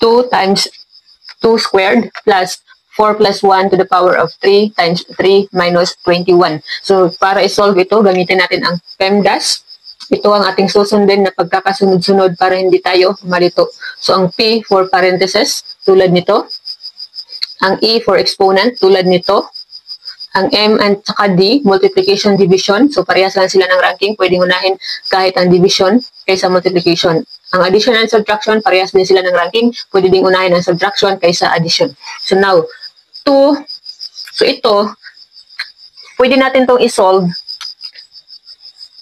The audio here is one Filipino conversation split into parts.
2 times 2 squared plus 4 plus 1 to the power of 3 times 3 minus 21. So, para isolve ito, gamitin natin ang PEMDAS. Ito ang ating susundin na pagkakasunod-sunod para hindi tayo malito. So, ang P for parentheses, tulad nito. Ang E for exponent, tulad nito. Ang M and saka D, multiplication, division. So, parehas lang sila ng ranking. Pwedeng unahin kahit ang division kaysa multiplication. Ang addition and subtraction, parehas din sila ng ranking. Pwede ding unahin ang subtraction kaysa addition. So, now, 2. So, ito, pwede natin itong isolve.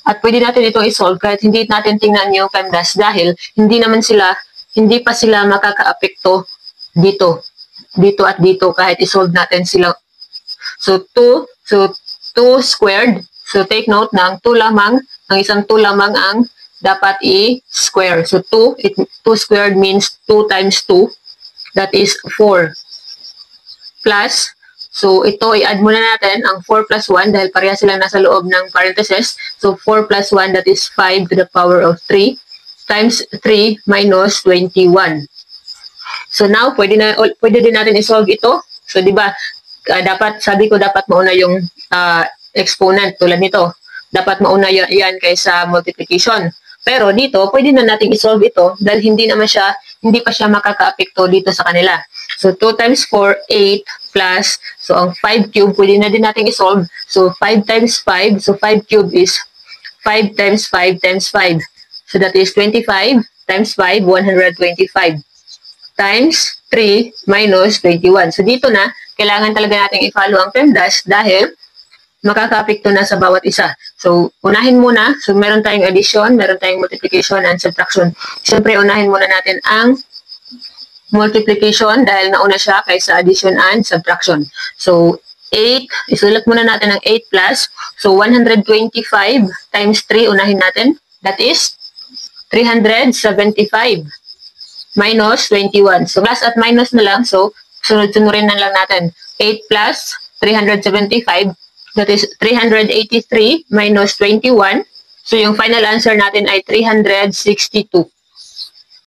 At pwede natin itong isolve kahit hindi natin tingnan yung PEMDAS dahil hindi pa sila makaka-apekto dito. Dito at dito kahit isolve natin sila. So, 2 squared. So, take note na ang 2 lamang, ang isang 2 lamang ang dapat i-square. So, 2 squared means 2 times 2. That is 4. Plus, so ito i-add muna natin ang 4 plus 1 dahil pareha silang nasa loob ng parentheses. So, 4 plus 1, that is 5 to the power of 3 times 3 minus 21. So, now, pwede din natin i-solve ito. So, di ba, sabi ko dapat mauna yung exponent tulad nito. Dapat mauna yan kaysa multiplication. Pero dito, pwede na natin i-solve ito dahil hindi pa siya makaka-apekto dito sa kanila. So, 2 times 4, 8 plus, so ang 5 cube, pwede na din natin i-solve. So, 5 times 5, so 5 cube is 5 times 5 times 5. So, that is 25 times 5, 125. Times 3 minus 21. So, dito na, kailangan talaga natin i-follow ang PEMDAS dahil makaka-apekto na sa bawat isa. So, unahin muna. So, meron tayong addition, meron tayong multiplication and subtraction. Siyempre, unahin muna natin ang multiplication dahil nauna siya kaysa addition and subtraction. So, 8, isulat muna natin ang 8 plus. So, 125 times 3, unahin natin. That is 375 minus 21. So, plus at minus na lang. So, sunod-sunurin na lang natin. 8 plus 375, that is 383 minus 21. So, yung final answer natin ay 362.